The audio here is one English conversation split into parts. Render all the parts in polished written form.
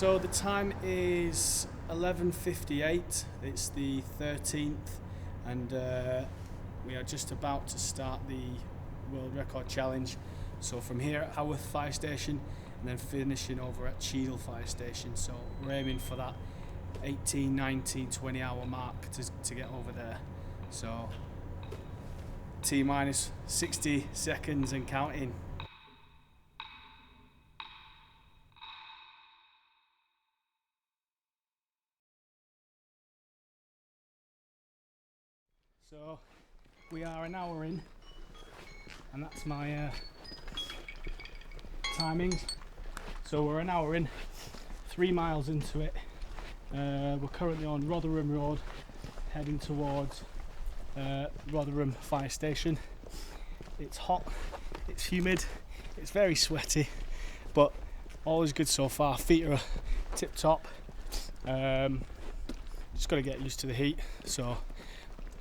So the time is 11:58. It's the 13th, and we are just about to start the World Record Challenge. So from here at Haworth Fire Station, and then finishing over at Cheadle Fire Station. So we're aiming for that 18, 19, 20 hour mark to get over there. So T minus 60 seconds and counting. So we are an hour in, and that's my timings. So we're an hour in, 3 miles into it. We're currently on Rotherham Road, heading towards Rotherham Fire Station. It's hot, it's humid, it's very sweaty, but all is good so far. Feet are tip top. Just got to get used to the heat, so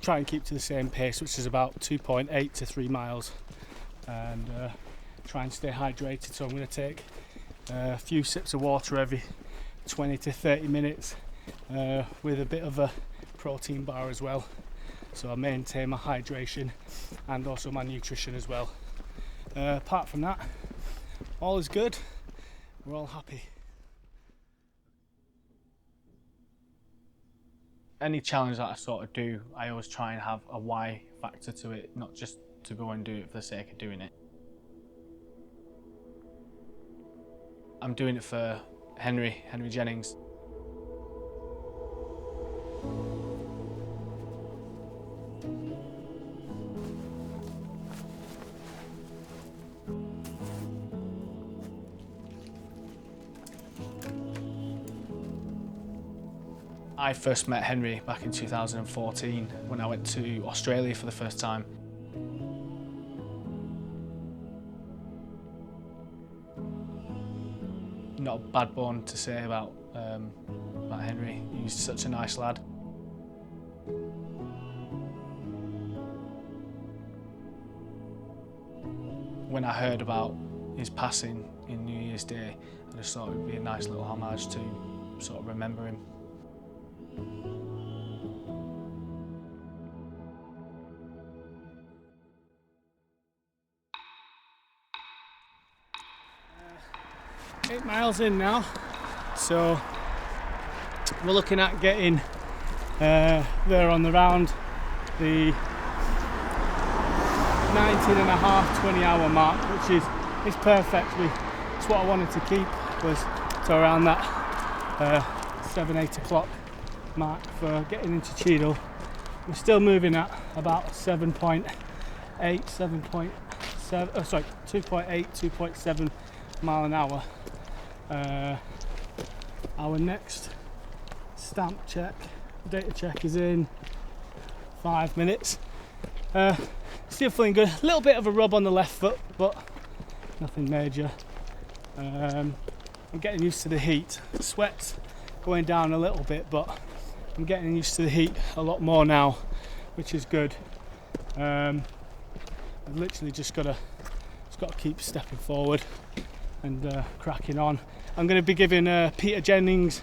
try and keep to the same pace, which is about 2.8 to 3 miles, and try and stay hydrated. So I'm going to take a few sips of water every 20 to 30 minutes with a bit of a protein bar as well, so I maintain my hydration and also my nutrition as well. Apart from that, all is good, we're all happy. Any challenge that I sort of do, I always try and have a why factor to it, not just to go and do it for the sake of doing it. I'm doing it for Henry Jennings. I first met Henry back in 2014 when I went to Australia for the first time. Not a bad bone to say about Henry. He's such a nice lad. When I heard about his passing in New Year's Day, I just thought it would be a nice little homage to sort of remember him. Uh, 8 miles in now, so we're looking at getting there on the round the 19.5, 20 hour mark, which is perfect. It's what I wanted to keep, was to around that 7, 8 o'clock mark for getting into Cheadle. We're still moving at about 2.8, 2.7 mile an hour. Our next stamp check, data check, is in 5 minutes. Still feeling good. A little bit of a rub on the left foot, but nothing major. I'm getting used to the heat. Sweat's going down a little bit, but I'm getting used to the heat a lot more now, which is good. I've literally just got to keep stepping forward and cracking on. I'm going to be giving Peter Jennings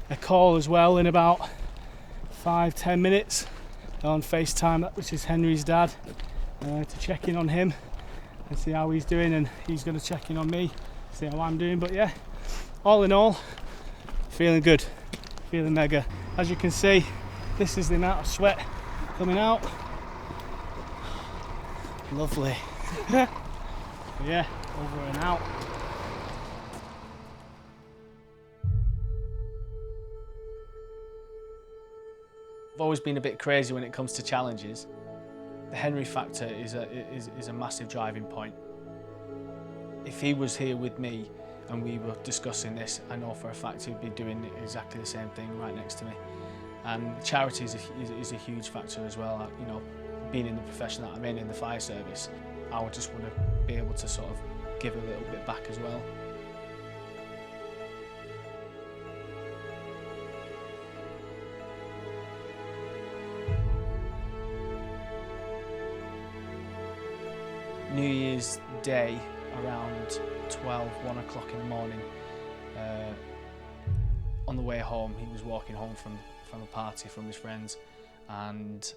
a call as well in about 5-10 minutes on FaceTime, which is Henry's dad, to check in on him and see how he's doing, and he's going to check in on me, see how I'm doing. But yeah, all in all, feeling good, feeling mega. As you can see, this is the amount of sweat coming out. Lovely. Yeah, over and out. I've always been a bit crazy when it comes to challenges. The Henry factor is a massive driving point. If he was here with me and we were discussing this, I know for a fact he'd be doing exactly the same thing right next to me. And charity is a huge factor as well. You know, being in the profession that I'm in the fire service, I would just want to be able to sort of give a little bit back as well. New Year's Day, around 1 o'clock in the morning, on the way home, he was walking home from a party from his friends, and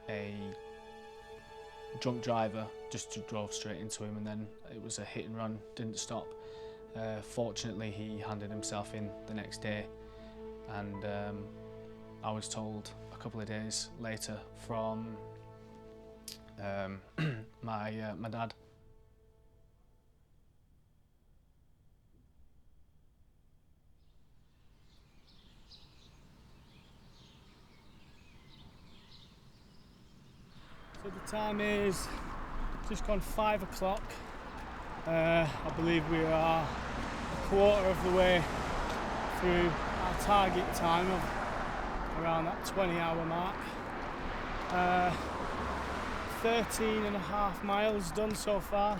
a drunk driver just drove straight into him, and then it was a hit and run, didn't stop. Fortunately, he handed himself in the next day, and I was told a couple of days later from my dad. So the time is just gone 5 o'clock. I believe we are a quarter of the way through our target time of around that 20-hour mark. 13.5 miles done so far.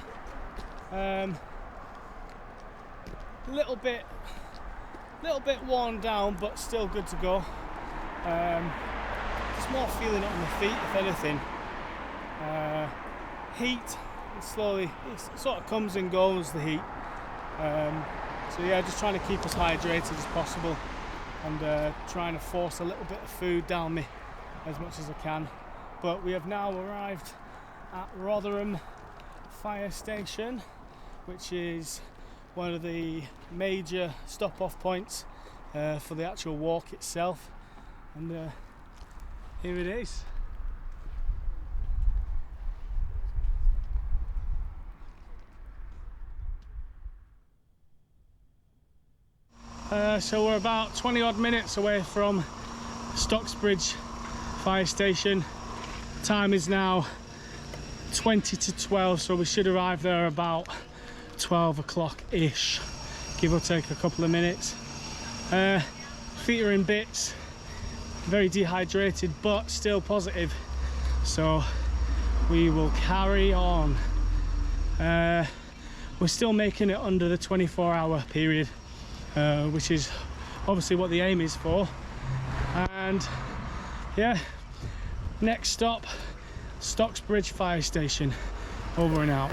Little bit worn down, but still good to go. Just more feeling it on the feet, if anything. Heat, slowly, it sort of comes and goes, the heat. So yeah, just trying to keep as hydrated as possible, and trying to force a little bit of food down me as much as I can. But we have now arrived at Rotherham Fire Station, which is one of the major stop-off points for the actual walk itself, and here it is. So we're about 20 odd minutes away from Stocksbridge Fire Station. Time is now 20 to 12, so we should arrive there about 12 o'clock-ish, give or take a couple of minutes. Feet are in bits, very dehydrated, but still positive, so we will carry on. We're still making it under the 24-hour period, which is obviously what the aim is for. And yeah, next stop, Stocksbridge Fire Station. Over and out.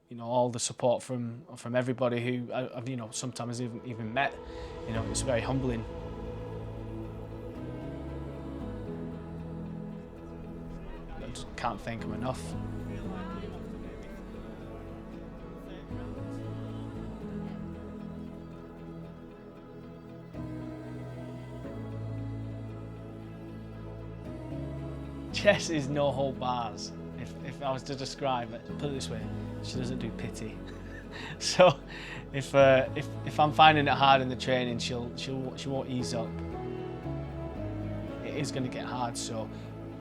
You know, all the support from everybody who I've, you know, sometimes even met. You know, it's very humbling. I just can't thank them enough. Jess is no hold bars. If I was to describe it, put it this way, she doesn't do pity. So if I'm finding it hard in the training, she won't ease up. It is going to get hard. So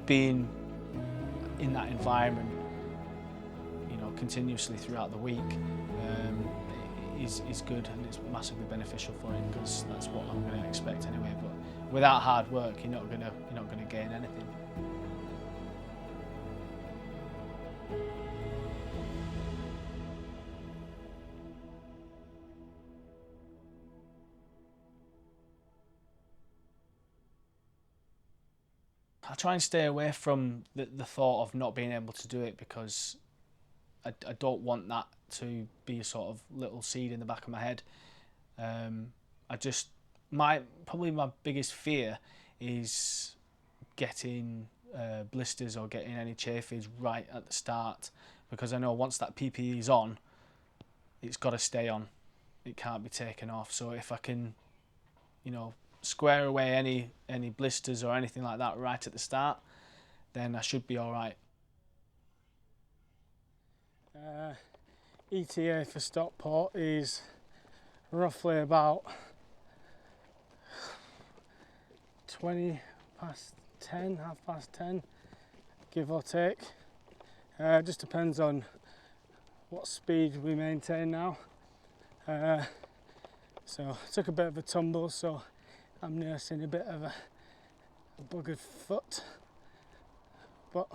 being in that environment, you know, continuously throughout the week, is good, and it's massively beneficial for him, because that's what I'm going to expect anyway. But without hard work, you're not going to gain anything. I try and stay away from the thought of not being able to do it, because I don't want that to be a sort of little seed in the back of my head. Probably my biggest fear is getting blisters or getting any chafage right at the start, because I know once that PPE is on, it's got to stay on. It can't be taken off. So if I can, you know, square away any blisters or anything like that right at the start, then I should be all right. ETA for Stockport is roughly about 20 past 10, half past 10, give or take. Just depends on what speed we maintain now. So I took a bit of a tumble, so I'm nursing a bit of a buggered foot, but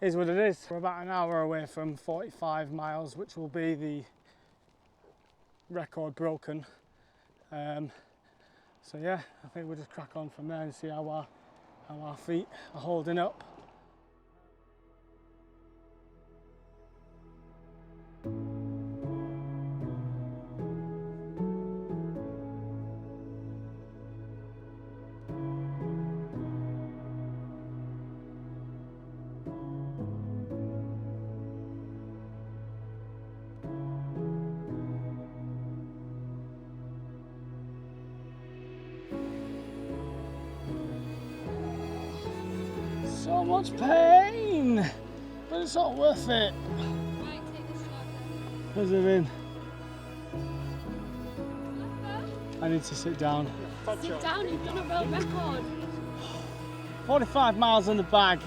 it is what it is. We're about an hour away from 45 miles, which will be the record broken. So yeah, I think we'll just crack on from there and see how our feet are holding up. So much pain, but it's all worth it. Right, take this shot. How's it been? I need to sit down. Sit down, you've done a world record. 45 miles in the bag.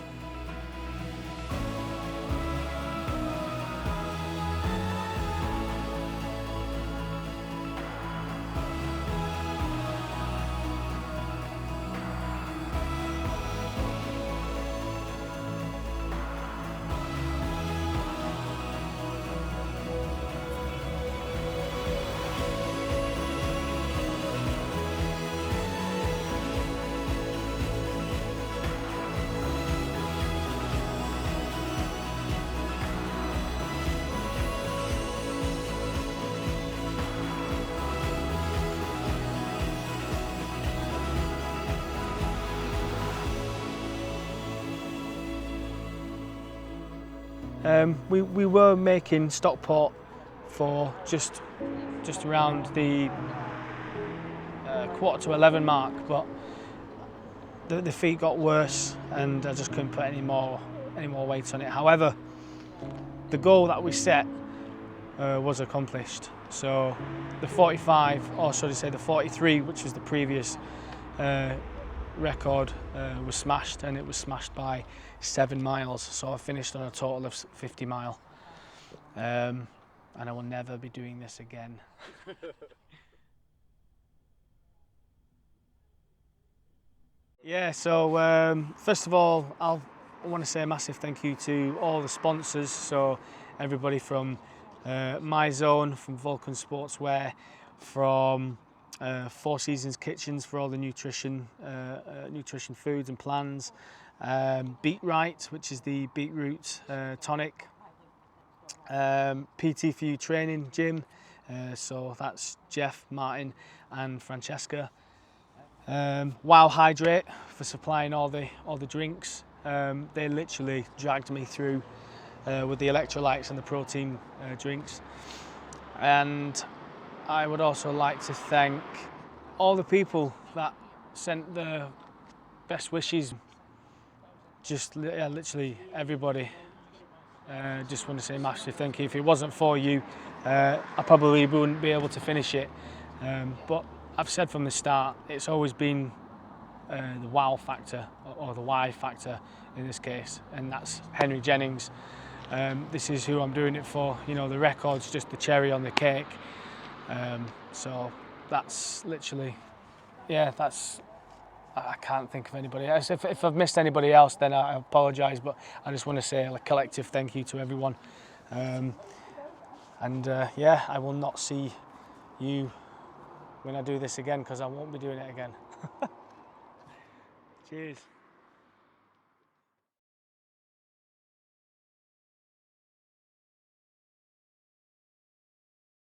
We were making Stockport for just around the 11:15 mark, but the feet got worse and I just couldn't put any more weight on it. However, the goal that we set was accomplished. So the 45, or should I say the 43, which is the previous record, was smashed, and it was smashed by 7 miles. So I finished on a total of 50 mile. And I will never be doing this again. Yeah, so first of all, I want to say a massive thank you to all the sponsors. So everybody from My Zone, from Vulcan Sportswear, from Four Seasons Kitchens for all the nutrition foods and plans, Beet Right, which is the beetroot tonic, PT for You training gym, so that's Jeff, Martin and Francesca. Wow Hydrate for supplying all the drinks. They literally dragged me through with the electrolytes and the protein drinks. And I would also like to thank all the people that sent the best wishes. Just literally everybody. Just want to say a massive thank you. If it wasn't for you, I probably wouldn't be able to finish it. But I've said from the start, it's always been the wow factor, or the why factor in this case, and that's Henry Jennings. This is who I'm doing it for. You know, the record's just the cherry on the cake. So that's literally, yeah, I can't think of anybody else. If I've missed anybody else, then I apologise, but I just want to say a collective thank you to everyone. Yeah, I will not see you when I do this again, because I won't be doing it again. Cheers.